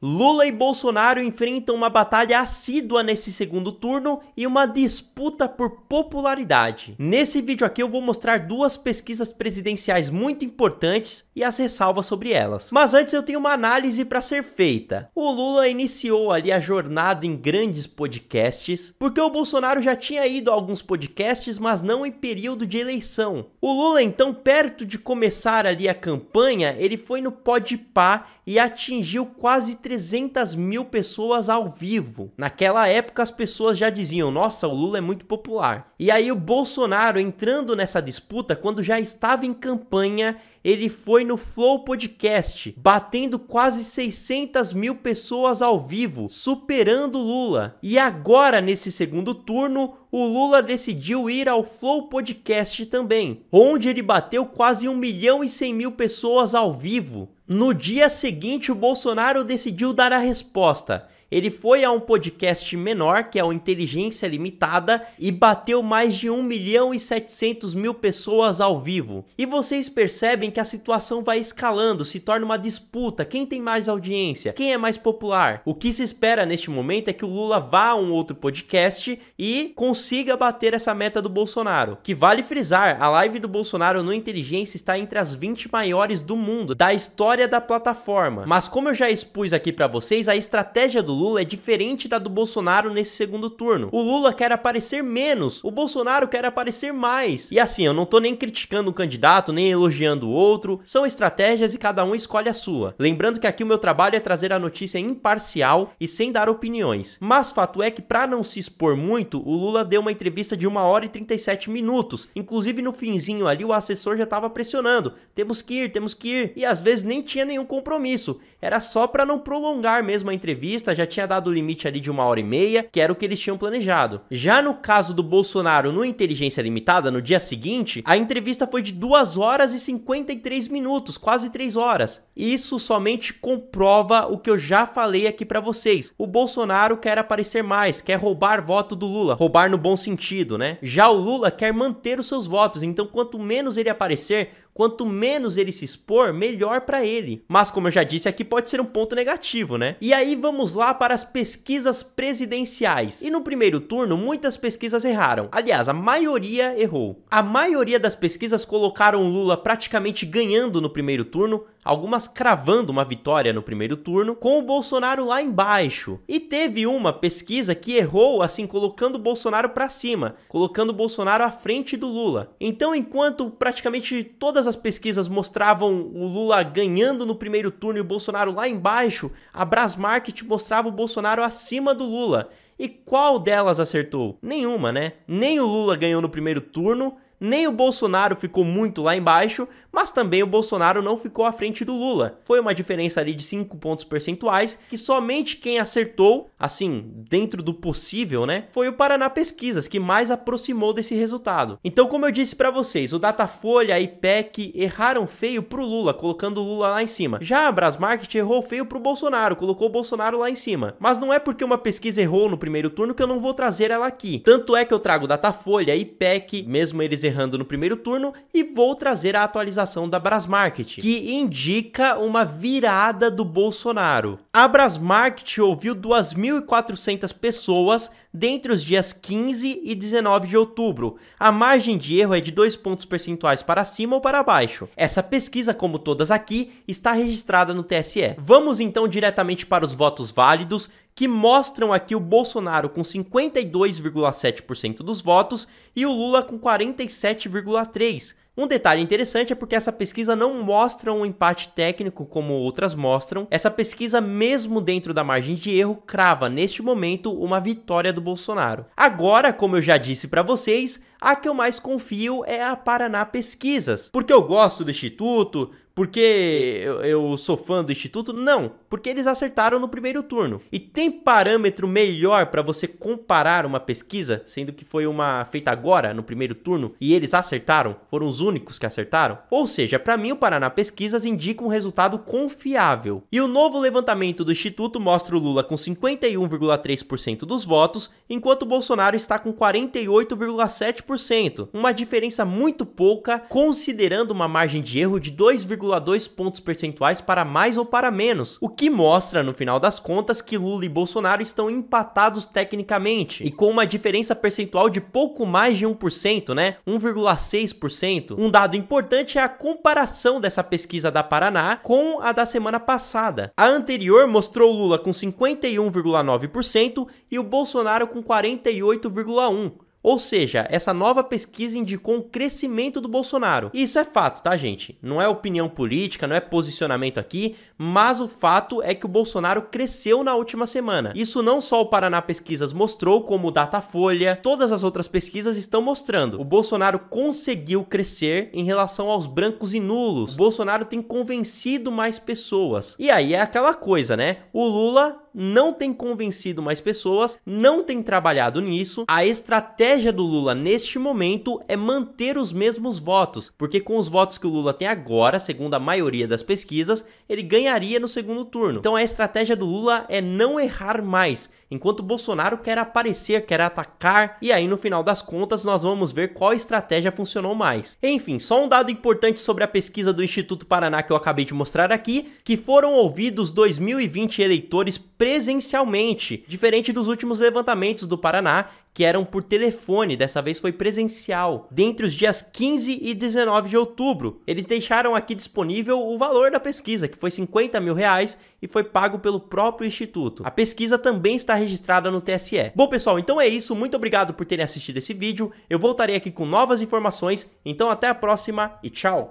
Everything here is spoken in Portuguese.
Lula e Bolsonaro enfrentam uma batalha assídua nesse segundo turno e uma disputa por popularidade. Nesse vídeo aqui eu vou mostrar duas pesquisas presidenciais muito importantes e as ressalvas sobre elas. Mas antes eu tenho uma análise para ser feita. O Lula iniciou ali a jornada em grandes podcasts, porque o Bolsonaro já tinha ido a alguns podcasts, mas não em período de eleição. O Lula então, perto de começar ali a campanha, ele foi no Podpah e atingiu quase 300 mil pessoas ao vivo. Naquela época as pessoas já diziam, nossa, o Lula é muito popular. E aí o Bolsonaro, entrando nessa disputa, quando já estava em campanha, ele foi no Flow Podcast, batendo quase 600 mil pessoas ao vivo, superando o Lula. E agora, nesse segundo turno, o Lula decidiu ir ao Flow Podcast também, onde ele bateu quase 1.100.000 pessoas ao vivo. No dia seguinte, o Bolsonaro decidiu dar a resposta. Ele foi a um podcast menor, que é o Inteligência Limitada, e bateu mais de 1.700.000 pessoas ao vivo. E vocês percebem que a situação vai escalando, se torna uma disputa. Quem tem mais audiência? Quem é mais popular? O que se espera neste momento é que o Lula vá a um outro podcast e consiga bater essa meta do Bolsonaro. Que vale frisar, a live do Bolsonaro no Inteligência está entre as 20 maiores do mundo, da história da plataforma. Mas como eu já expus aqui pra vocês, a estratégia do Lula é diferente da do Bolsonaro nesse segundo turno. O Lula quer aparecer menos, o Bolsonaro quer aparecer mais. E assim, eu não tô nem criticando um candidato, nem elogiando o outro, são estratégias e cada um escolhe a sua. Lembrando que aqui o meu trabalho é trazer a notícia imparcial e sem dar opiniões. Mas fato é que, pra não se expor muito, o Lula deu uma entrevista de 1 hora e 37 minutos. Inclusive no finzinho ali o assessor já tava pressionando, temos que ir, e às vezes nem tinha nenhum compromisso. Era só pra não prolongar mesmo a entrevista, já tinha dado o limite ali de 1h30, que era o que eles tinham planejado. Já no caso do Bolsonaro no Inteligência Limitada, no dia seguinte, a entrevista foi de 2 horas e 53 minutos, quase 3 horas. Isso somente comprova o que eu já falei aqui pra vocês. O Bolsonaro quer aparecer mais, quer roubar voto do Lula, roubar no bom sentido, né? Já o Lula quer manter os seus votos, então quanto menos ele aparecer, quanto menos ele se expor, melhor pra ele. Mas como eu já disse, aqui pode ser um ponto negativo, né? E aí vamos lá para as pesquisas presidenciais. E no primeiro turno, muitas pesquisas erraram. Aliás, a maioria errou. A maioria das pesquisas colocaram o Lula praticamente ganhando no primeiro turno, algumas cravando uma vitória no primeiro turno, com o Bolsonaro lá embaixo. E teve uma pesquisa que errou, assim, colocando o Bolsonaro pra cima, colocando o Bolsonaro à frente do Lula. Então, enquanto praticamente todas as pesquisas mostravam o Lula ganhando no primeiro turno e o Bolsonaro lá embaixo, a Brasmarket mostrava o Bolsonaro acima do Lula. E qual delas acertou? Nenhuma, né? Nem o Lula ganhou no primeiro turno, nem o Bolsonaro ficou muito lá embaixo, mas também o Bolsonaro não ficou à frente do Lula. Foi uma diferença ali de 5 pontos percentuais, que somente quem acertou, assim, dentro do possível, né, foi o Paraná Pesquisas, que mais aproximou desse resultado. Então, como eu disse pra vocês, o Datafolha, a IPEC erraram feio pro Lula, colocando o Lula lá em cima. Já a Brasmarket errou feio pro Bolsonaro, colocou o Bolsonaro lá em cima. Mas não é porque uma pesquisa errou no primeiro turno que eu não vou trazer ela aqui. Tanto é que eu trago Datafolha, IPEC, mesmo eles errando no primeiro turno, e vou trazer a atualização da Brasmarket, que indica uma virada do Bolsonaro. A Brasmarket ouviu 2.400 pessoas dentre os dias 15 e 19 de outubro. A margem de erro é de 2 pontos percentuais para cima ou para baixo. Essa pesquisa, como todas aqui, está registrada no TSE. Vamos então diretamente para os votos válidos, que mostram aqui o Bolsonaro com 52,7% dos votos e o Lula com 47,3%. Um detalhe interessante é porque essa pesquisa não mostra um empate técnico como outras mostram. Essa pesquisa, mesmo dentro da margem de erro, crava neste momento uma vitória do Bolsonaro. Agora, como eu já disse para vocês, a que eu mais confio é a Paraná Pesquisas. Porque eu gosto do Instituto, porque eu sou fã do Instituto? Não, porque eles acertaram no primeiro turno. E tem parâmetro melhor para você comparar uma pesquisa, sendo que foi uma feita agora, no primeiro turno, e eles acertaram? Foram os únicos que acertaram? Ou seja, para mim o Paraná Pesquisas indica um resultado confiável. E o novo levantamento do Instituto mostra o Lula com 51,3% dos votos, enquanto o Bolsonaro está com 48,7%. Uma diferença muito pouca, considerando uma margem de erro de 2,9 0,2 pontos percentuais para mais ou para menos, o que mostra, no final das contas, que Lula e Bolsonaro estão empatados tecnicamente, e com uma diferença percentual de pouco mais de 1%, né? 1,6%. Um dado importante é a comparação dessa pesquisa da Paraná com a da semana passada. A anterior mostrou Lula com 51,9% e o Bolsonaro com 48,1%. Ou seja, essa nova pesquisa indicou um crescimento do Bolsonaro. E isso é fato, tá, gente? Não é opinião política, não é posicionamento aqui, mas o fato é que o Bolsonaro cresceu na última semana. Isso não só o Paraná Pesquisas mostrou, como o Datafolha, todas as outras pesquisas estão mostrando. O Bolsonaro conseguiu crescer em relação aos brancos e nulos. O Bolsonaro tem convencido mais pessoas. E aí é aquela coisa, né? O Lula não tem convencido mais pessoas, não tem trabalhado nisso. A estratégia do Lula neste momento é manter os mesmos votos, porque com os votos que o Lula tem agora, segundo a maioria das pesquisas, ele ganharia no segundo turno. Então a estratégia do Lula é não errar mais, enquanto o Bolsonaro quer aparecer, quer atacar, e aí no final das contas nós vamos ver qual estratégia funcionou mais. Enfim, só um dado importante sobre a pesquisa do Instituto Paraná que eu acabei de mostrar aqui, que foram ouvidos 2020 eleitores presencialmente, diferente dos últimos levantamentos do Paraná, que eram por telefone, dessa vez foi presencial, dentre os dias 15 e 19 de outubro. Eles deixaram aqui disponível o valor da pesquisa, que foi R$50 mil e foi pago pelo próprio Instituto. A pesquisa também está registrada no TSE. Bom, pessoal, então é isso. Muito obrigado por terem assistido esse vídeo. Eu voltarei aqui com novas informações, então até a próxima e tchau!